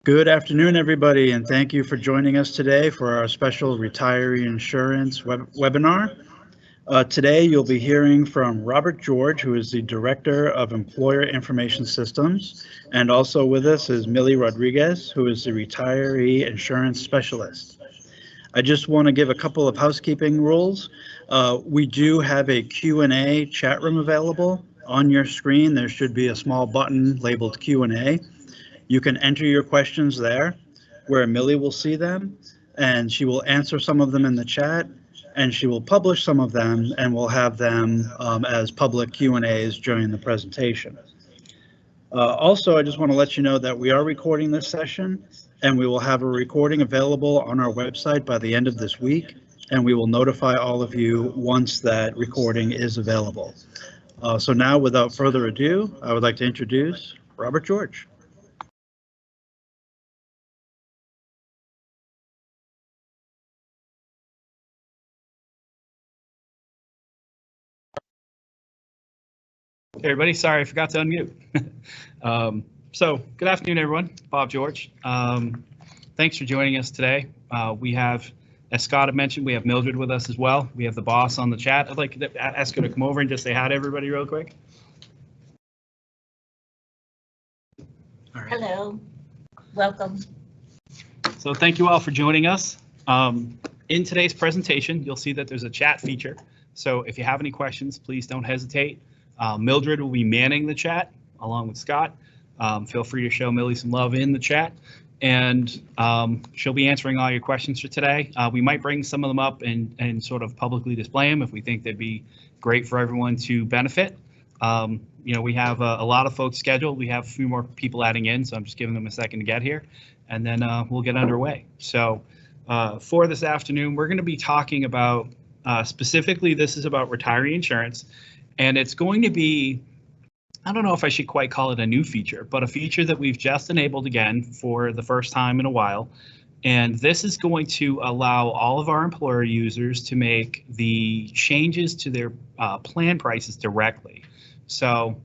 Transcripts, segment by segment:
Good afternoon, everybody, and thank you for joining us today for our special retiree insurance webinar. Today, you'll be hearing from Robert George, who is the Director of Employer Information Systems, and also with us is Millie Rodriguez, who is the Retiree Insurance Specialist. I just want to give a couple of housekeeping rules. We do have a Q&A chat room available. On your screen, there should be a small button labeled Q&A. You can enter your questions there, where Millie will see them, and she will answer some of them in the chat, and she will publish some of them, and we'll have them as public Q&As during the presentation. Also, I just want to let you know that we are recording this session, and we will have a recording available on our website by the end of this week, and we will notify all of you once that recording is available. So now, without further ado, I would like to introduce Robert George. Hey everybody, sorry I forgot to unmute. So good afternoon everyone, Bob George. Thanks for joining us today. We have, as Scott had mentioned, we have Mildred with us as well. We have the boss on the chat. I'd like to ask her to come over and just say hi to everybody real quick. All right. Hello, welcome. So thank you all for joining us. In today's presentation, you'll see that there's a chat feature. So if you have any questions, please don't hesitate. Mildred will be manning the chat along with Scott. Feel free to show Millie some love in the chat, and she'll be answering all your questions for today. We might bring some of them up and sort of publicly display them if we think they'd be great for everyone to benefit. You know, we have a lot of folks scheduled. We have a few more people adding in, so I'm just giving them a second to get here, and then we'll get underway. So for this afternoon, we're going to be talking about specifically, this is about retiree insurance. And it's going to be, I don't know if I should quite call it a new feature, but a feature that we've just enabled again for the first time in a while. And this is going to allow all of our employer users to make the changes to their plan prices directly. So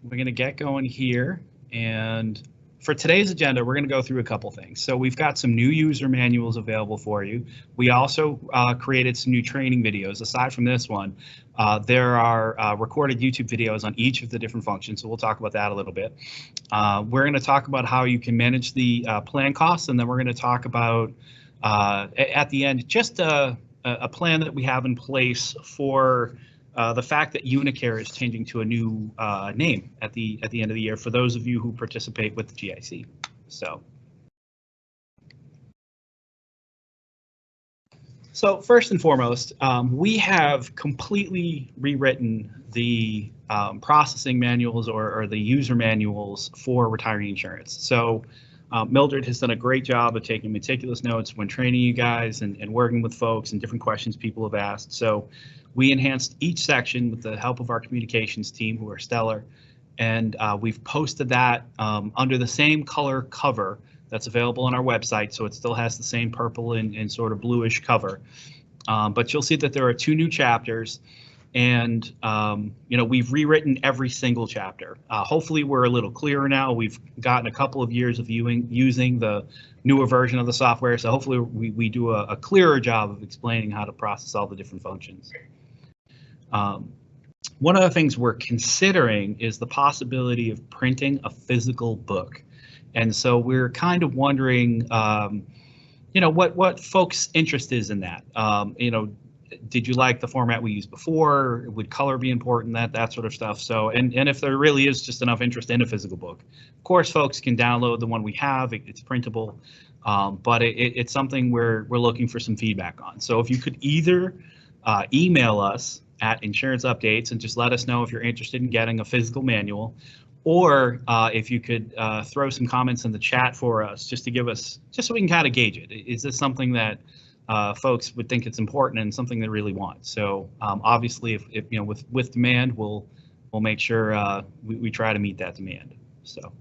we're going to get going here. And for today's agenda, we're going to go through a couple things. So we've got some new user manuals available for you. We also created some new training videos. Aside from this one, there are recorded YouTube videos on each of the different functions. So we'll talk about that a little bit. We're going to talk about how you can manage the plan costs, and then we're going to talk about at the end just a plan that we have in place for the fact that Unicare is changing to a new name at the end of the year for those of you who participate with the GIC. So first and foremost, we have completely rewritten the processing manuals or the user manuals for retiree insurance. So Mildred has done a great job of taking meticulous notes when training you guys and working with folks and different questions people have asked. So we enhanced each section with the help of our communications team, who are stellar, and we've posted that under the same color cover that's available on our website, so it still has the same purple and sort of bluish cover. But you'll see that there are 2 new chapters, and you know, we've rewritten every single chapter. Hopefully we're a little clearer now. We've gotten a couple of years of using the newer version of the software, so hopefully we do a clearer job of explaining how to process all the different functions. One of the things we're considering is the possibility of printing a physical book. And so we're kind of wondering, you know, what folks' interest is in that. You know, did you like the format we used before? Would color be important? That sort of stuff. So, and if there really is just enough interest in a physical book, of course, folks can download the one we have. It's printable, but it's something we're looking for some feedback on. So if you could either email us at Insurance Updates and just let us know if you're interested in getting a physical manual, or if you could throw some comments in the chat for us, just to give us, just so we can kind of gauge it. Is this something that folks would think it's important and something they really want? So obviously, if you know, with demand, we'll make sure we try to meet that demand. So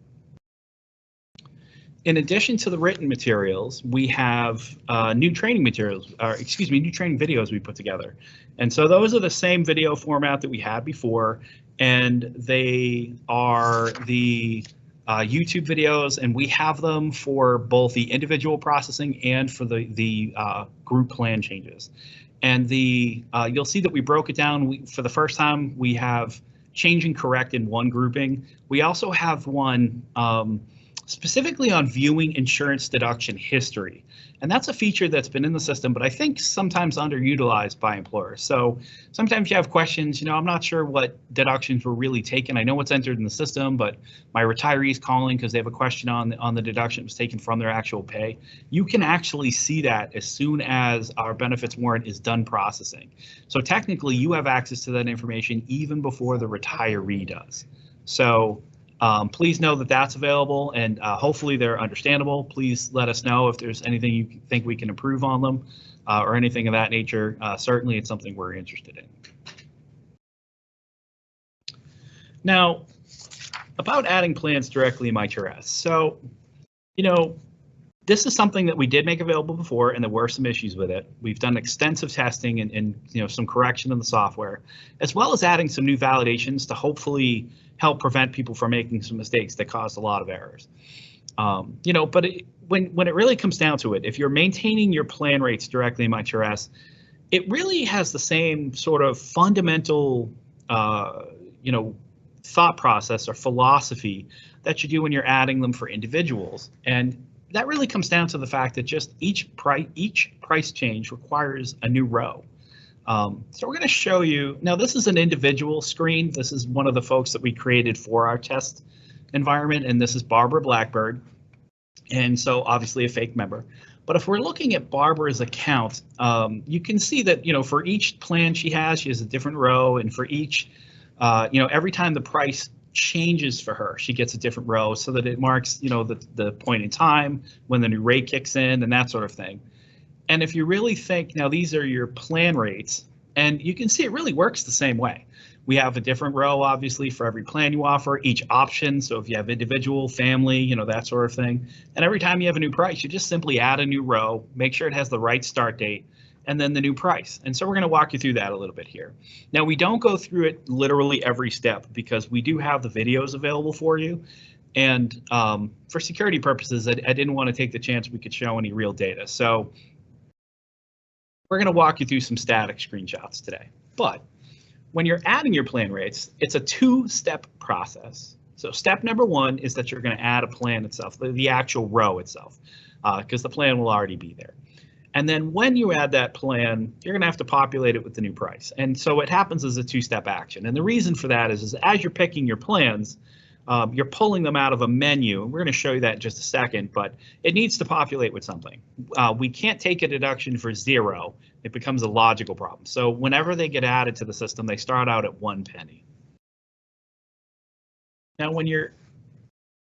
in addition to the written materials, we have new training materials, or excuse me, new training videos we put together. And so those are the same video format that we had before, and they are the YouTube videos, and we have them for both the individual processing and for the group plan changes. And you'll see that we broke it down. For the first time, we have change and correct in one grouping. We also have one specifically on viewing insurance deduction history. And that's a feature that's been in the system, but I think sometimes underutilized by employers. So sometimes you have questions, I'm not sure what deductions were really taken. I know what's entered in the system, but my retiree is calling because they have a question on the deduction that was taken from their actual pay. You can actually see that as soon as our benefits warrant is done processing. So technically you have access to that information even before the retiree does. So please know that that's available, and hopefully they're understandable. Please let us know if there's anything you think we can improve on them or anything of that nature. Certainly it's something we're interested in. Now, about adding plans directly in MyTRS. So, this is something that we did make available before, and there were some issues with it. We've done extensive testing and some correction in the software, as well as adding some new validations to hopefully help prevent people from making some mistakes that caused a lot of errors. But when it really comes down to it, if you're maintaining your plan rates directly in MyTRS, it really has the same sort of fundamental, thought process or philosophy that you do when you're adding them for individuals. And that really comes down to the fact that just each price change requires a new row. So we're going to show you, now this is an individual screen. This is one of the folks that we created for our test environment, and this is Barbara Blackbird. And so obviously a fake member. But if we're looking at Barbara's account, you can see that, for each plan she has a different row, and for each, every time the price changes for her, she gets a different row so that it marks, the point in time when the new rate kicks in and that sort of thing. And if you really think, now these are your plan rates, and you can see it really works the same way. We have a different row, obviously, for every plan you offer, each option. So if you have individual, family, that sort of thing. And every time you have a new price, you just simply add a new row, make sure it has the right start date, and then the new price. And so we're going to walk you through that a little bit here. Now, we don't go through it literally every step because we do have the videos available for you. And for security purposes, I didn't want to take the chance we could show any real data. So we're going to walk you through some static screenshots today. But when you're adding your plan rates, it's a two-step process. So step number one is that you're going to add a plan itself, the actual row itself, because the plan will already be there. And then when you add that plan, you're going to have to populate it with the new price. And so it happens as a two-step action. And the reason for that is as you're picking your plans, you're pulling them out of a menu. And we're going to show you that in just a second, but it needs to populate with something. We can't take a deduction for 0. It becomes a logical problem. So whenever they get added to the system, they start out at 1 penny. Now, when you're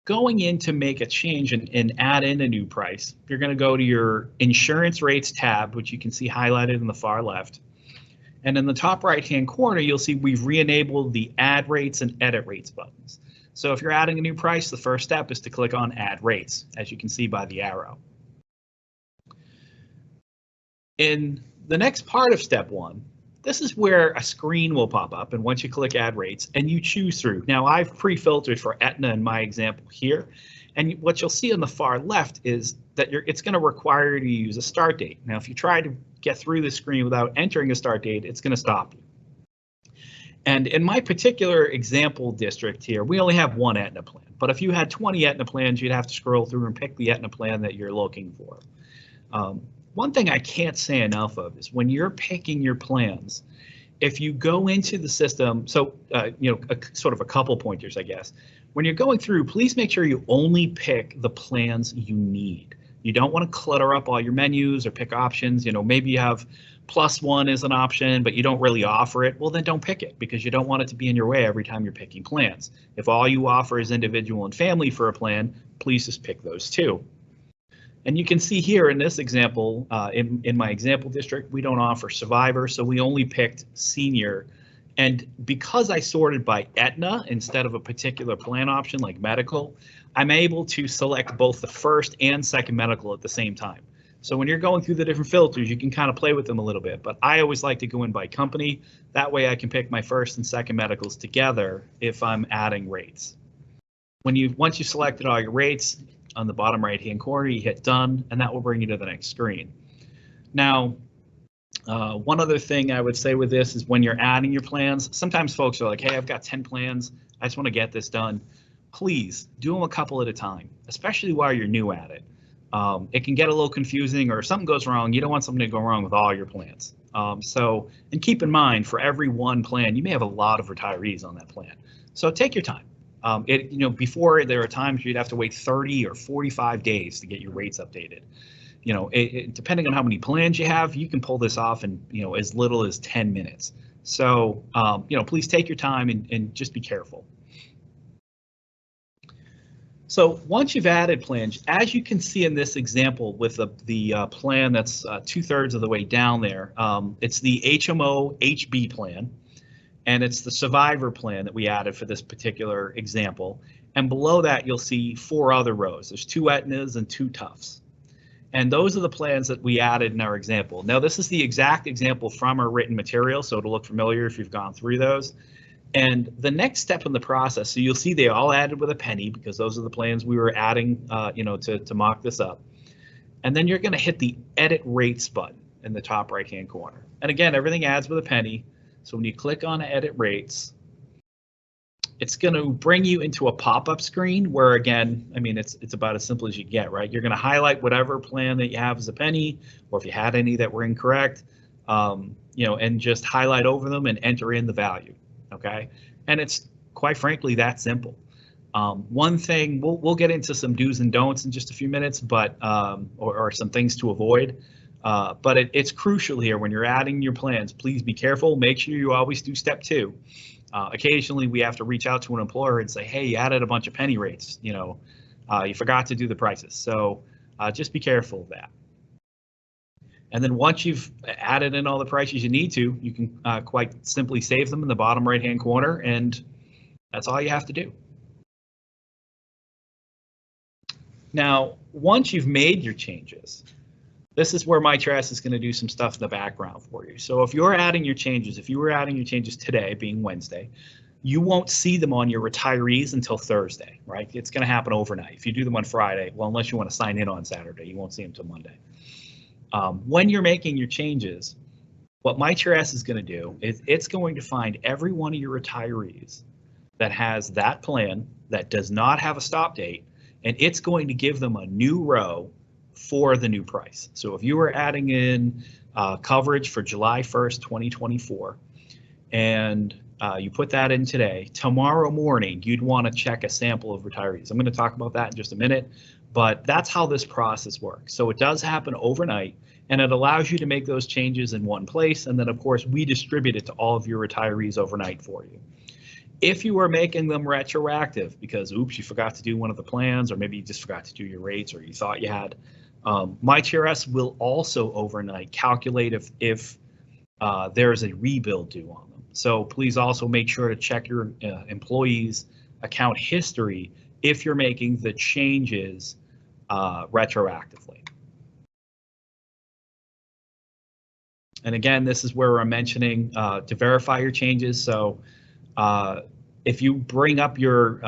going in to make a change and add in a new price, you're going to go to your insurance rates tab, which you can see highlighted in the far left. And in the top right-hand corner, you'll see we've re-enabled the add rates and edit rates buttons. So if you're adding a new price, the first step is to click on add rates, as you can see by the arrow. In the next part of step one, this is where a screen will pop up, and once you click add rates and you choose through. Now I've pre-filtered for Aetna in my example here, and what you'll see on the far left is that it's going to require you to use a start date. Now if you try to get through the screen without entering a start date, it's going to stop you. And in my particular example district here, we only have one Aetna plan, but if you had 20 Aetna plans, you'd have to scroll through and pick the Aetna plan that you're looking for. One thing I can't say enough of is when you're picking your plans, if you go into the system, so sort of a couple pointers, I guess. When you're going through, please make sure you only pick the plans you need. You don't want to clutter up all your menus or pick options. Maybe you have +1 as an option, but you don't really offer it. Well, then don't pick it because you don't want it to be in your way every time you're picking plans. If all you offer is individual and family for a plan, please just pick those two. And you can see here in this example, in my example district, we don't offer survivor, so we only picked senior. And because I sorted by Aetna instead of a particular plan option like medical, I'm able to select both the first and second medical at the same time. So when you're going through the different filters, you can kind of play with them a little bit, but I always like to go in by company. That way I can pick my first and second medicals together if I'm adding rates. Once you selected all your rates, on the bottom right-hand corner, you hit done, and that will bring you to the next screen. Now, one other thing I would say with this is when you're adding your plans, sometimes folks are like, hey, I've got 10 plans. I just want to get this done. Please do them a couple at a time, especially while you're new at it. It can get a little confusing, or if something goes wrong, you don't want something to go wrong with all your plans. And keep in mind, for every one plan, you may have a lot of retirees on that plan. So take your time. Before, there are times you'd have to wait 30 or 45 days to get your rates updated. Depending on how many plans you have, you can pull this off in as little as 10 minutes. So please take your time and just be careful. So once you've added plans, as you can see in this example with the plan that's 2/3 of the way down there, it's the HMO HB plan, and it's the survivor plan that we added for this particular example. And below that, you'll see 4 other rows. There's 2 Aetnas and 2 Tufts. And those are the plans that we added in our example. Now, this is the exact example from our written material, so it'll look familiar if you've gone through those. And the next step in the process, so you'll see they all added with a penny because those are the plans we were adding, to mock this up. And then you're going to hit the Edit Rates button in the top right-hand corner. And again, everything adds with a penny. So when you click on Edit Rates, it's going to bring you into a pop-up screen where, again, it's about as simple as you get, right? You're going to highlight whatever plan that you have as a penny, or if you had any that were incorrect, and just highlight over them and enter in the value. Okay, and it's quite frankly that simple. One thing we'll get into some do's and don'ts in just a few minutes, but or some things to avoid. But it's crucial here when you're adding your plans. Please be careful. Make sure you always do step 2. Occasionally, we have to reach out to an employer and say, "Hey, you added a bunch of penny rates. You forgot to do the prices." So just be careful of that. And then once you've added in all the prices you need to, you can quite simply save them in the bottom right-hand corner, and that's all you have to do. Now, once you've made your changes, this is where MyTrust is going to do some stuff in the background for you. So if you're adding your changes, if you were adding your changes today, being Wednesday, you won't see them on your retirees until Thursday, right? It's going to happen overnight. If you do them on Friday, well, unless you want to sign in on Saturday, you won't see them until Monday. When you're making your changes, what MyTrust is going to do is it's going to find every one of your retirees that has that plan that does not have a stop date, and it's going to give them a new row for the new price. So if you were adding in coverage for July 1st, 2024, and you put that in today, tomorrow morning, you'd want to check a sample of retirees. I'm going to talk about that in just a minute. But that's how this process works. So it does happen overnight, and it allows you to make those changes in one place. And then, of course, we distribute it to all of your retirees overnight for you. If you are making them retroactive because, oops, you forgot to do one of the plans, or maybe you just forgot to do your rates, or you thought you had, MyTrust will also overnight calculate if there is a rebuild due on them. So please also make sure to check your employees' account history if you're making the changes retroactively. And again, this is where we're mentioning to verify your changes. So if you bring up your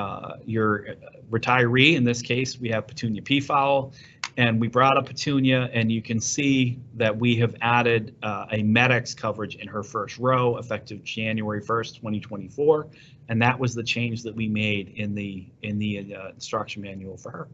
retiree, in this case, we have Petunia Peafowl, and we brought up Petunia, and you can see that we have added a MedX coverage in her first row effective January 1st, 2024. And that was the change that we made in the instruction manual for her.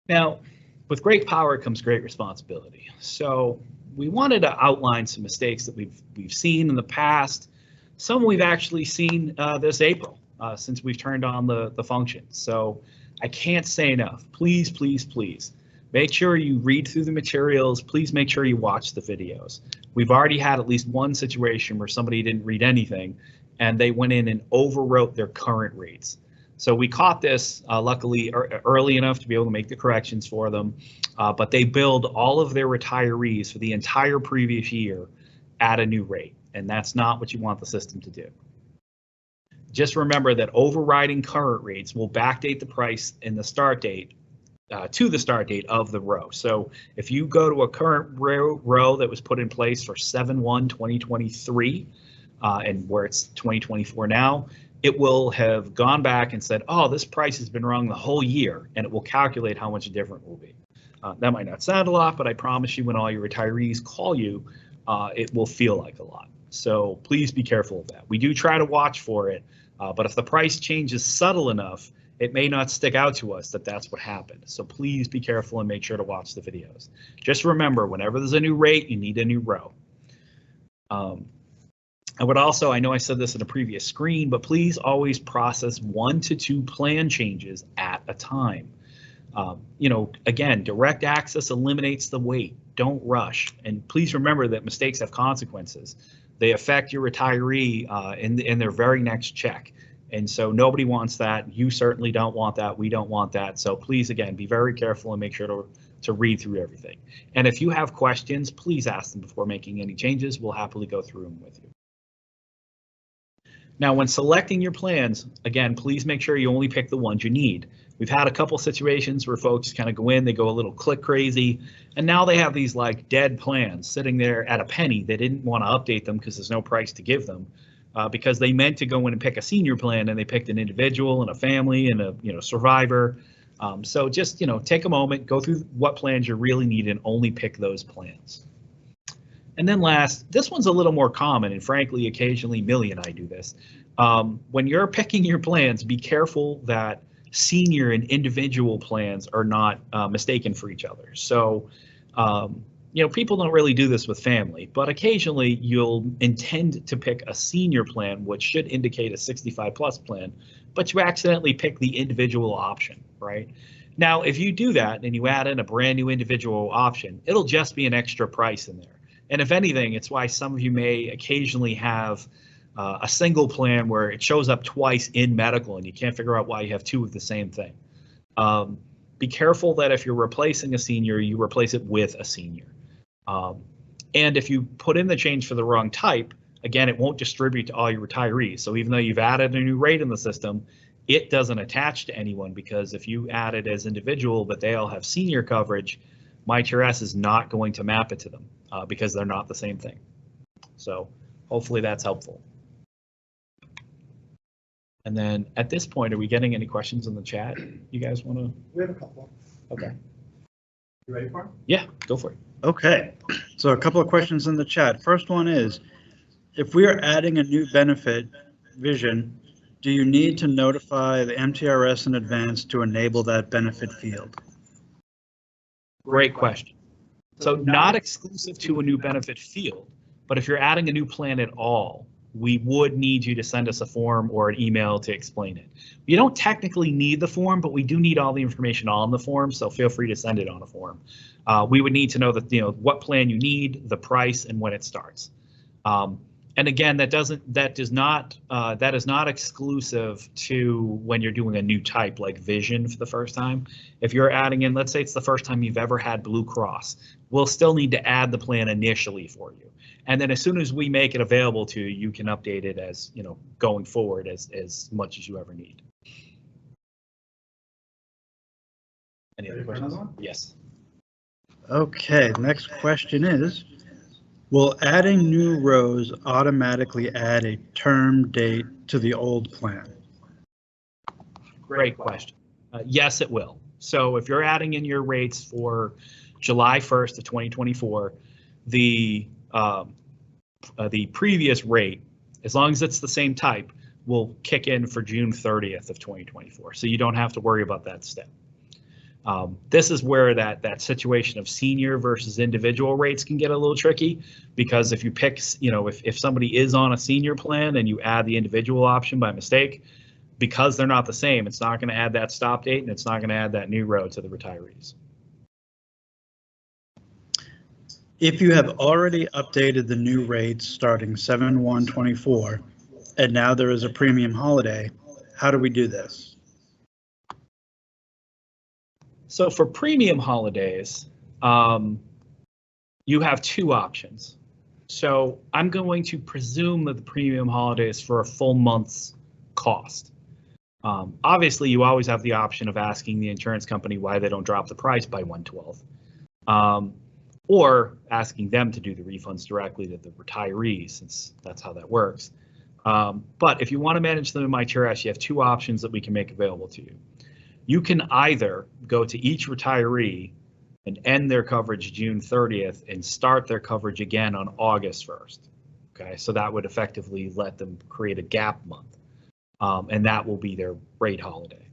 Now, with great power comes great responsibility. So we wanted to outline some mistakes that we've seen in the past. Some we've actually seen this April since we've turned on the function. So I can't say enough. Please, please, please make sure you read through the materials. Please make sure you watch the videos. We've already had at least one situation where somebody didn't read anything and they went in and overwrote their current rates. So we caught this luckily early enough to be able to make the corrections for them, but they billed all of their retirees for the entire previous year at a new rate, and that's not what you want the system to do. Just remember that overriding current rates will backdate the price in the start date to the start date of the row. So if you go to a current row that was put in place for 7/1/2023, and where it's 2024 now, it will have gone back and said, oh, this price has been wrong the whole year, and it will calculate how much different it will be. That might not sound a lot, but I promise you when all your retirees call you, it will feel like a lot. So please be careful of that. We do try to watch for it, but if the price change is subtle enough, it may not stick out to us that that's what happened. So please be careful and make sure to watch the videos. Just remember, whenever there's a new rate, you need a new row. I would also, I know I said this in a previous screen, but please always process 1 to 2 plan changes at a time. You know, again, direct access eliminates the wait. Don't rush. And please remember that mistakes have consequences. They affect your retiree in their very next check. And so nobody wants that. You certainly don't want that. We don't want that. So please, again, be very careful and make sure to read through everything. And if you have questions, please ask them before making any changes. We'll happily go through them with you. Now, when selecting your plans, again, please make sure you only pick the ones you need. We've had a couple situations where folks kind of go in, they go a little click crazy, and now they have these like dead plans sitting there at a penny. They didn't want to update them because there's no price to give them. Because they meant to go in and pick a senior plan, and they picked an individual and a family and a survivor. So just take a moment, go through what plans you really need, and only pick those plans. And then last, this one's a little more common, and frankly, occasionally Millie and I do this. When you're picking your plans, be careful that senior and individual plans are not mistaken for each other. So people don't really do this with family, but occasionally you'll intend to pick a senior plan, which should indicate a 65 plus plan, but you accidentally pick the individual option, right? Now, if you do that and you add in a brand new individual option, it'll just be an extra price in there. And if anything, it's why some of you may occasionally have a single plan where it shows up twice in medical and you can't figure out why you have 2 of the same thing. Be careful that if you're replacing a senior, you replace it with a senior. And if you put in the change for the wrong type, again, it won't distribute to all your retirees. So even though you've added a new rate in the system, it doesn't attach to anyone, because if you add it as individual, but they all have senior coverage, MyTRS is not going to map it to them because they're not the same thing. So hopefully that's helpful. And then at this point, are we getting any questions in the chat? You guys want to? We have a couple. Okay. You ready for them? Yeah, go for it. Okay, so a couple of questions in the chat. First one is, if we are adding a new benefit, vision, do you need to notify the MTRS in advance to enable that benefit field? Great question. So not exclusive to a new benefit field, but if you're adding a new plan at all, we would need you to send us a form or an email to explain it. You don't technically need the form, but we do need all the information on the form, so feel free to send it on a form. We would need to know that what plan you need, the price, and when it starts. And again, that is not exclusive to when you're doing a new type like vision for the first time. If you're adding in, let's say it's the first time you've ever had Blue Cross, we'll still need to add the plan initially for you. And then as soon as we make it available to you, you can update it as, going forward as much as you ever need. Any other questions? Yes. Okay, next question is, will adding new rows automatically add a term date to the old plan? Great question. Yes, it will. So if you're adding in your rates for July 1st of 2024, the previous rate, as long as it's the same type, will kick in for June 30th of 2024. So you don't have to worry about that step. This is where that situation of senior versus individual rates can get a little tricky, because if you pick, if somebody is on a senior plan and you add the individual option by mistake, because they're not the same, it's not going to add that stop date and it's not going to add that new row to the retirees. If you have already updated the new rates starting 7/1/24, and now there is a premium holiday, how do we do this? So for premium holidays, you have 2 options. So I'm going to presume that the premium holiday is for a full month's cost. Obviously, you always have the option of asking the insurance company why they don't drop the price by 1/12. or asking them to do the refunds directly to the retirees, since that's how that works. But if you want to manage them in MyTRS, you have two options that we can make available to you. You can either go to each retiree and end their coverage June 30th and start their coverage again on August 1st. Okay, so that would effectively let them create a gap month, and that will be their rate holiday.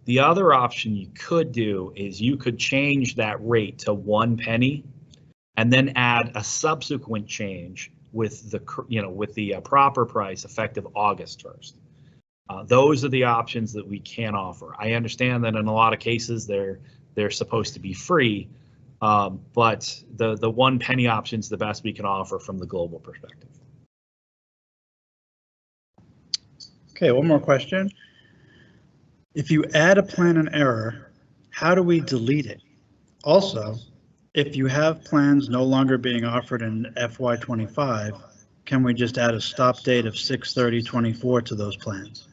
The other option you could do is you could change that rate to 1 penny and then add a subsequent change with the proper price effective August 1st. Those are the options that we can offer. I understand that in a lot of cases they're supposed to be free, but the 1 penny option is the best we can offer from the global perspective. Okay, one more question. If you add a plan in error, how do we delete it? Also, if you have plans no longer being offered in FY25, can we just add a stop date of 6/30/24 to those plans?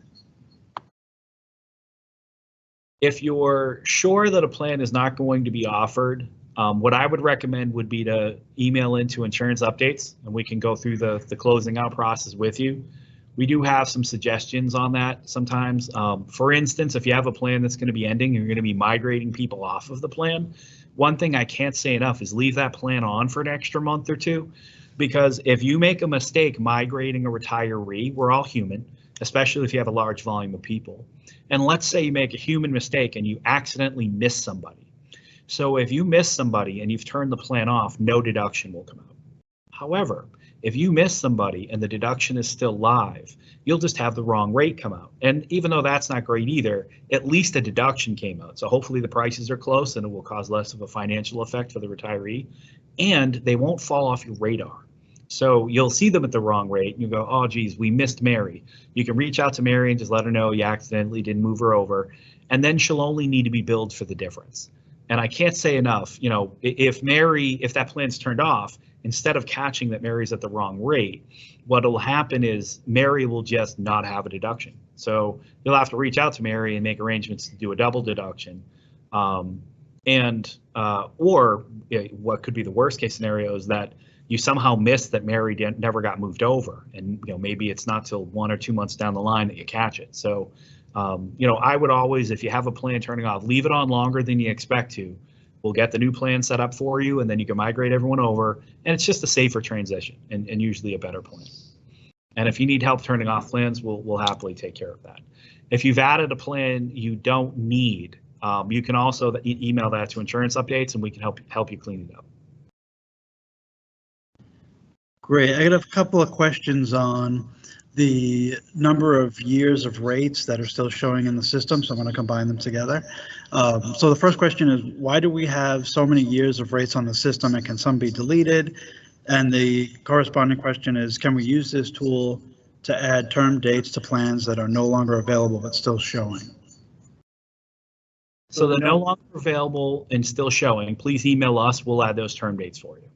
If you're sure that a plan is not going to be offered, what I would recommend would be to email into insurance updates, and we can go through the closing out process with you. We do have some suggestions on that sometimes. For instance, if you have a plan that's going to be ending, you're going to be migrating people off of the plan. One thing I can't say enough is leave that plan on for an extra month or two, because if you make a mistake migrating a retiree, we're all human, especially if you have a large volume of people. And let's say you make a human mistake and you accidentally miss somebody. So if you miss somebody and you've turned the plan off, no deduction will come out. However, if you miss somebody and the deduction is still live, you'll just have the wrong rate come out. And even though that's not great either, at least a deduction came out. So hopefully the prices are close and it will cause less of a financial effect for the retiree, and they won't fall off your radar. So you'll see them at the wrong rate and you go, oh geez, we missed Mary. You can reach out to Mary and just let her know you accidentally didn't move her over, and then she'll only need to be billed for the difference. And I can't say enough, if that plan's turned off, instead of catching that Mary's at the wrong rate, what will happen is Mary will just not have a deduction. So you'll have to reach out to Mary and make arrangements to do a double deduction. Or what could be the worst case scenario is that you somehow missed that Mary never got moved over, and maybe it's not till 1 or 2 months down the line that you catch it. So I would always, if you have a plan turning off, leave it on longer than you expect to. We'll get the new plan set up for you, and then you can migrate everyone over, and it's just a safer transition and usually a better plan. And if you need help turning off plans, we'll happily take care of that. If you've added a plan you don't need, you can also email that to insurance updates, and we can help you clean it up. Great. I got a couple of questions on the number of years of rates that are still showing in the system, so I'm going to combine them together. So the first question is, why do we have so many years of rates on the system, and can some be deleted? And the corresponding question is, can we use this tool to add term dates to plans that are no longer available but still showing? So they're no longer available and still showing, please email us, we'll add those term dates for you.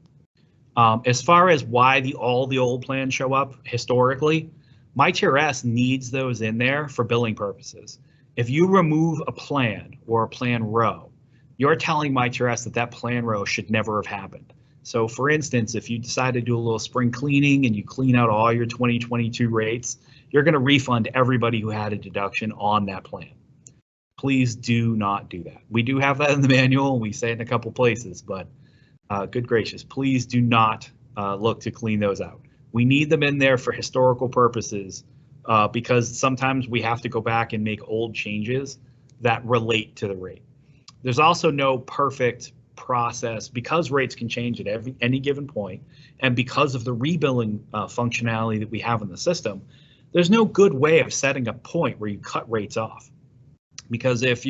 As far as why all the old plans show up historically, MyTRS needs those in there for billing purposes. If you remove a plan or a plan row, you're telling MyTRS that plan row should never have happened. So for instance, if you decide to do a little spring cleaning and you clean out all your 2022 rates, you're going to refund everybody who had a deduction on that plan. Please do not do that. We do have that in the manual, and we say it in a couple places, but good gracious, please do not look to clean those out. We need them in there for historical purposes, because sometimes we have to go back and make old changes that relate to the rate. There's also no perfect process, because rates can change at any given point, and because of the rebilling functionality that we have in the system, there's no good way of setting a point where you cut rates off. Because if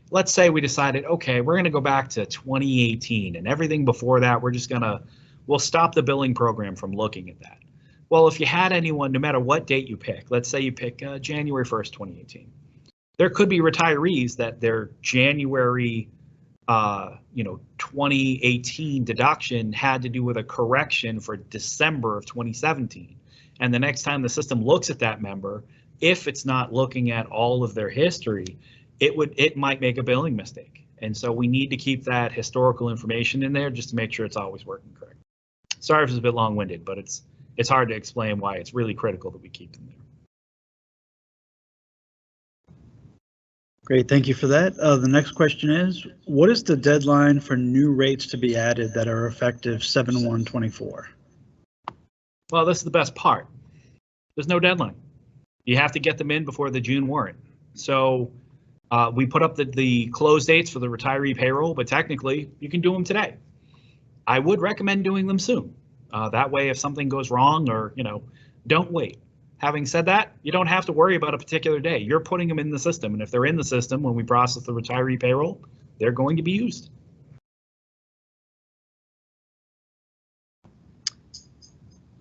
let's say we decided, okay, we're going to go back to 2018 and everything before that, we'll stop the billing program from looking at that. Well, if you had anyone, no matter what date you pick, let's say you pick January 1st, 2018, there could be retirees that their January 2018 deduction had to do with a correction for December of 2017. And the next time the system looks at that member, if it's not looking at all of their history, it might make a billing mistake. And so we need to keep that historical information in there just to make sure it's always working correct. Sorry if it's a bit long-winded, but it's hard to explain why it's really critical that we keep them there. Great, thank you for that. The next question is, what is the deadline for new rates to be added that are effective 7/1/24? Well, this is the best part. There's no deadline. You have to get them in before the June warrant. So we put up the close dates for the retiree payroll, but technically you can do them today. I would recommend doing them soon. That way, if something goes wrong or, don't wait. Having said that, you don't have to worry about a particular day. You're putting them in the system, and if they're in the system when we process the retiree payroll, they're going to be used.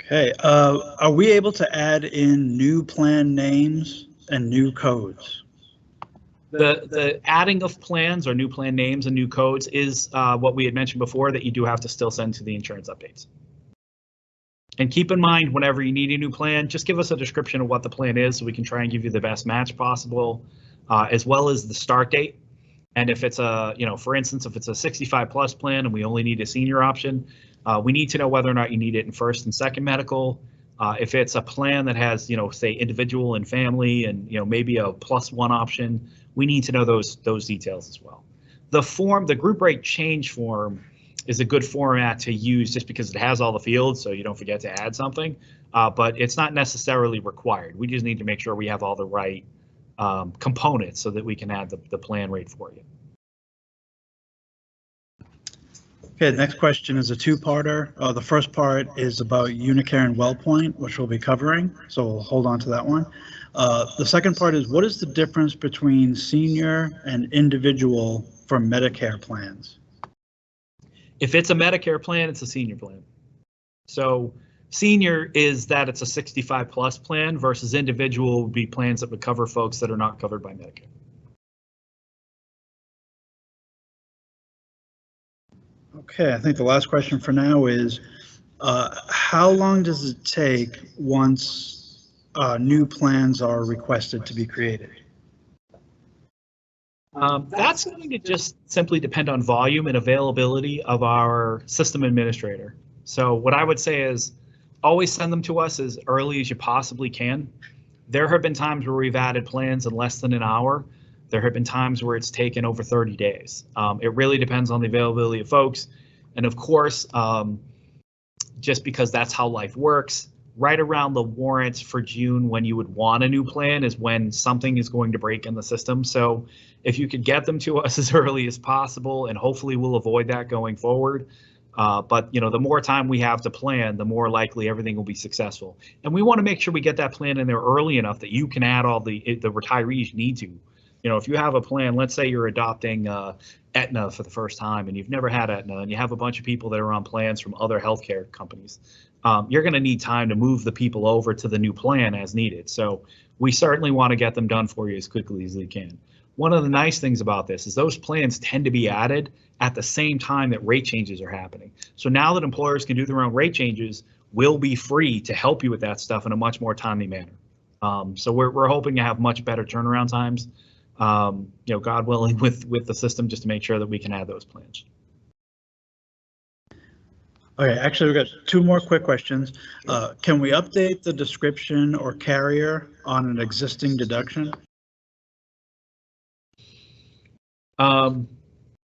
Okay, are we able to add in new plan names and new codes? The adding of plans or new plan names and new codes is what we had mentioned before, that you do have to still send to the insurance updates. And keep in mind, whenever you need a new plan, just give us a description of what the plan is so we can try and give you the best match possible, as well as the start date. And if it's a, for instance, if it's a 65 plus plan and we only need a senior option, we need to know whether or not you need it in first and second medical. If it's a plan that has, say individual and family and, maybe a +1 option, we need to know those details as well. The group rate change form is a good format to use just because it has all the fields, so you don't forget to add something, but it's not necessarily required. We just need to make sure we have all the right components so that we can add the plan rate for you. Okay, the next question is a two-parter. The first part is about Unicare and WellPoint, which we'll be covering, so we'll hold on to that one. The second part is, what is the difference between senior and individual for Medicare plans? If it's a Medicare plan, it's a senior plan. So senior is that it's a 65 plus plan versus individual would be plans that would cover folks that are not covered by Medicare. Okay, I think the last question for now is, how long does it take once new plans are requested to be created? That's going to just simply depend on volume and availability of our system administrator. So what I would say is always send them to us as early as you possibly can. There have been times where we've added plans in less than an hour. There have been times where it's taken over 30 days. It really depends on the availability of folks. And of course, just because that's how life works, right around the warrants for June when you would want a new plan is when something is going to break in the system. So if you could get them to us as early as possible, and hopefully we'll avoid that going forward. But the more time we have to plan, the more likely everything will be successful. And we want to make sure we get that plan in there early enough that you can add all the retirees you need to. If you have a plan, let's say you're adopting Aetna for the first time and you've never had Aetna and you have a bunch of people that are on plans from other healthcare companies, you're going to need time to move the people over to the new plan as needed. So we certainly want to get them done for you as quickly as we can. One of the nice things about this is those plans tend to be added at the same time that rate changes are happening. So now that employers can do their own rate changes, we'll be free to help you with that stuff in a much more timely manner. So we're hoping to have much better turnaround times, God willing, with the system, just to make sure that we can add those plans. Okay, actually, we've got two more quick questions. Can we update the description or carrier on an existing deduction?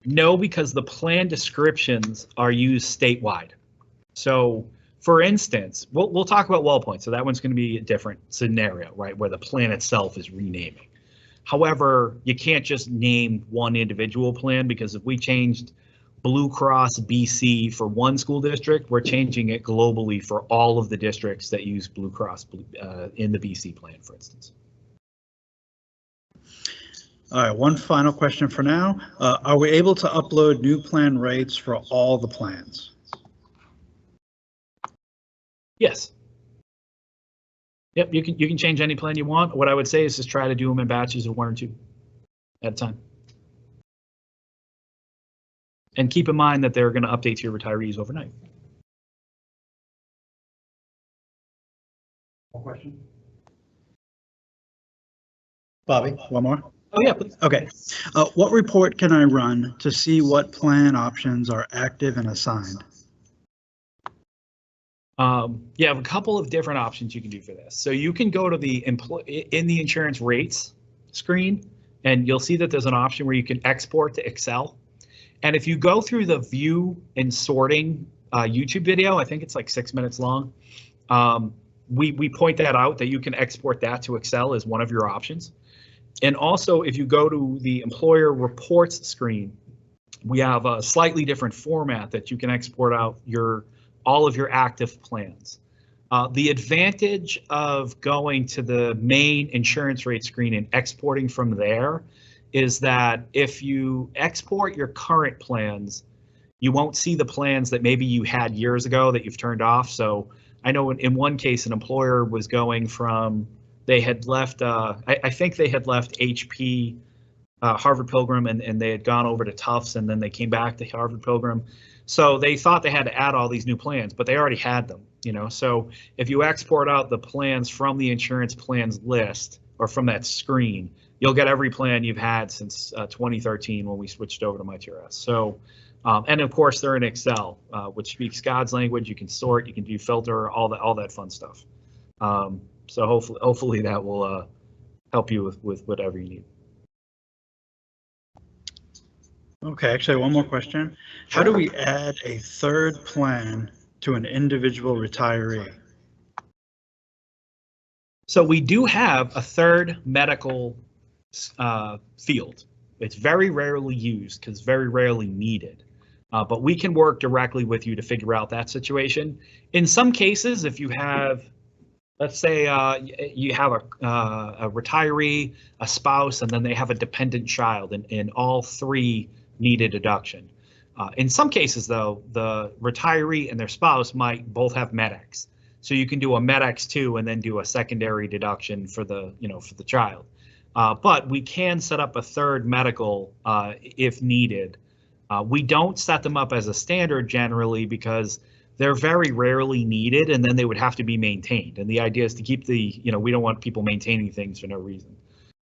No, because the plan descriptions are used statewide. So for instance, we'll talk about WellPoint. So that one's going to be a different scenario, right, where the plan itself is renaming. However, you can't just name one individual plan, because if we changed Blue Cross BC for one school district, we're changing it globally for all of the districts that use Blue Cross in the BC plan, for instance. All right, one final question for now. Are we able to upload new plan rates for all the plans? Yes. Yep, you can change any plan you want. What I would say is just try to do them in batches of 1 or 2 at a time. And keep in mind that they're going to update to your retirees overnight. One question? Bobby, one more? Oh, yeah, please. Okay. What report can I run to see what plan options are active and assigned? You have a couple of different options you can do for this. So you can go to the in the insurance rates screen, and you'll see that there's an option where you can export to Excel. And if you go through the view and sorting YouTube video, I think it's like 6 minutes long. We point that out that you can export that to Excel as one of your options. And also, if you go to the employer reports screen, we have a slightly different format that you can export out all of your active plans. The advantage of going to the main insurance rate screen and exporting from there is that if you export your current plans, you won't see the plans that maybe you had years ago that you've turned off. So I know in one case, an employer was going from, they had left, I think they had left HP, Harvard Pilgrim, and they had gone over to Tufts, and then they came back to Harvard Pilgrim. So they thought they had to add all these new plans, but they already had them, you know. So if you export out the plans from the insurance plans list or from that screen, you'll get every plan you've had since 2013 when we switched over to MyTRS. So, and of course they're in Excel, which speaks God's language. You can sort, you can do filter, all that fun stuff. So hopefully that will help you with whatever you need. Okay, actually, one more question. How do we add a third plan to an individual retiree? So we do have a third medical field. It's very rarely used because very rarely needed. But we can work directly with you to figure out that situation. In some cases, if you have, let's say you have a retiree, a spouse, and then they have a dependent child, and all three need a deduction. In some cases, though, the retiree and their spouse might both have MedX. So you can do a MedX too, and then do a secondary deduction for the, for the child. But we can set up a third medical if needed. We don't set them up as a standard generally because they're very rarely needed, and then they would have to be maintained. And the idea is to keep the, we don't want people maintaining things for no reason.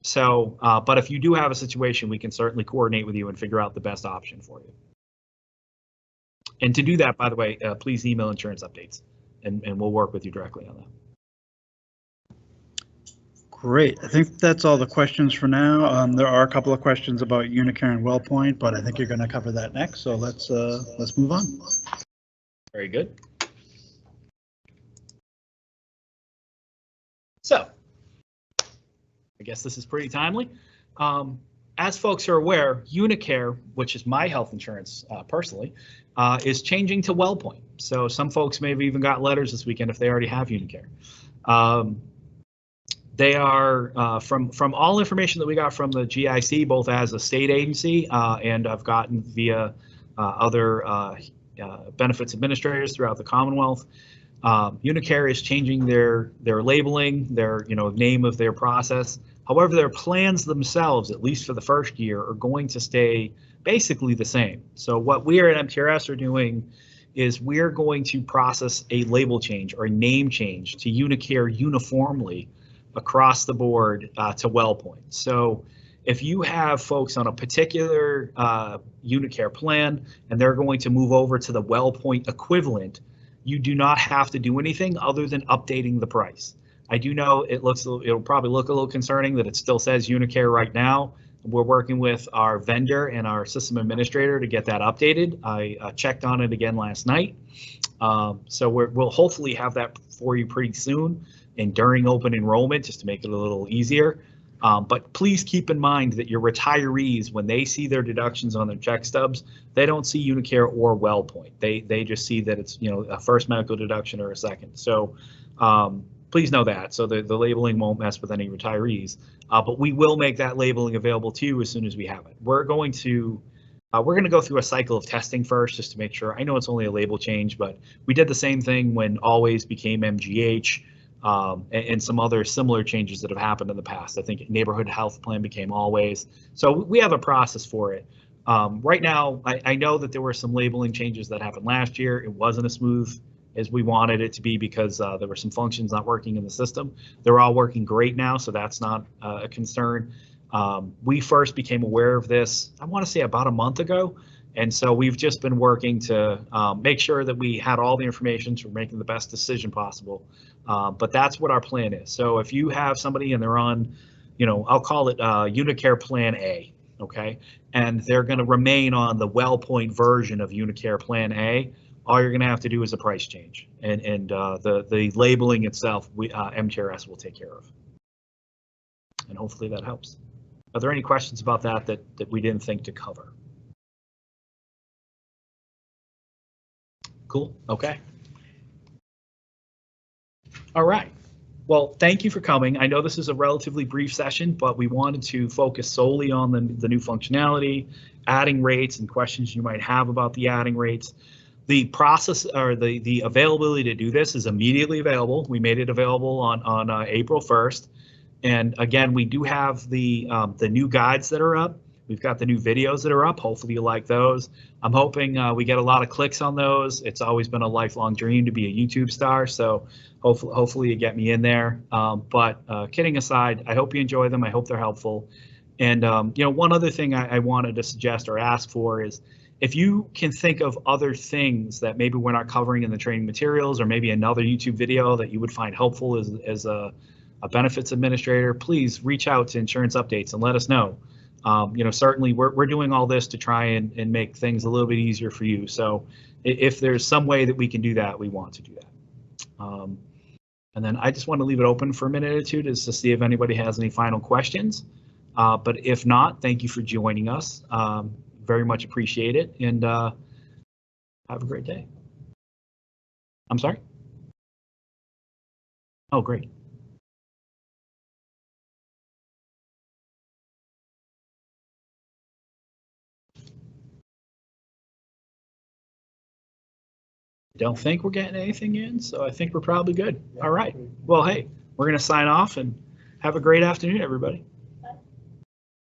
So, but if you do have a situation, we can certainly coordinate with you and figure out the best option for you. And to do that, by the way, please email insurance updates, and we'll work with you directly on that. Great. I think that's all the questions for now. There are a couple of questions about Unicare and WellPoint, but I think you're going to cover that next. So let's move on. Very good. So, I guess this is pretty timely. As folks are aware, Unicare, which is my health insurance personally, is changing to WellPoint. So some folks may have even got letters this weekend if they already have Unicare. They are, from all information that we got from the GIC, both as a state agency and I've gotten via other benefits administrators throughout the Commonwealth, Unicare is changing their labeling, their name of their process. However, their plans themselves, at least for the first year, are going to stay basically the same. So what we are at MTRS are doing is we're going to process a label change or a name change to Unicare uniformly across the board to WellPoint. So if you have folks on a particular Unicare plan and they're going to move over to the WellPoint equivalent, you do not have to do anything other than updating the price. I do know it'll probably look a little concerning that it still says Unicare right now. We're working with our vendor and our system administrator to get that updated. I checked on it again last night. So we'll hopefully have that for you pretty soon and during open enrollment, just to make it a little easier. But please keep in mind that your retirees, when they see their deductions on their check stubs, they don't see Unicare or WellPoint. They just see that it's a first medical deduction or a second. So please know that. So the labeling won't mess with any retirees. But we will make that labeling available to you as soon as we have it. We're going to go through a cycle of testing first just to make sure. I know it's only a label change, but we did the same thing when Always became MGH. And some other similar changes that have happened in the past. I think Neighborhood Health Plan became Always. So we have a process for it. Right now, I know that there were some labeling changes that happened last year. It wasn't as smooth as we wanted it to be because there were some functions not working in the system. They're all working great now, so that's not a concern. We first became aware of this, I want to say about a month ago. And so we've just been working to make sure that we had all the information so we're making the best decision possible. But that's what our plan is. So if you have somebody and they're on, I'll call it Unicare Plan A, okay? And they're going to remain on the WellPoint version of Unicare Plan A. All you're going to have to do is a price change, and the labeling itself, MTRS will take care of. And hopefully that helps. Are there any questions about that we didn't think to cover? Cool. Okay. All right. Well, thank you for coming. I know this is a relatively brief session, but we wanted to focus solely on the new functionality, adding rates, and questions you might have about the adding rates. The process or the availability to do this is immediately available. We made it available on April 1st. And again, we do have the new guides that are up. We've got the new videos that are up. Hopefully you like those. I'm hoping we get a lot of clicks on those. It's always been a lifelong dream to be a YouTube star, so hopefully you get me in there. But kidding aside, I hope you enjoy them. I hope they're helpful. And one other thing I wanted to suggest or ask for is if you can think of other things that maybe we're not covering in the training materials, or maybe another YouTube video that you would find helpful as a benefits administrator, please reach out to Insurance Updates and let us know. Certainly we're doing all this to try and make things a little bit easier for you. So if there's some way that we can do that, we want to do that. And then I just want to leave it open for a minute or two just to see if anybody has any final questions. But if not, thank you for joining us. Very much appreciate it, and have a great day. I'm sorry? Oh, great. Don't think we're getting anything in, so I think we're probably good. All right. Well, hey, we're going to sign off and have a great afternoon, everybody.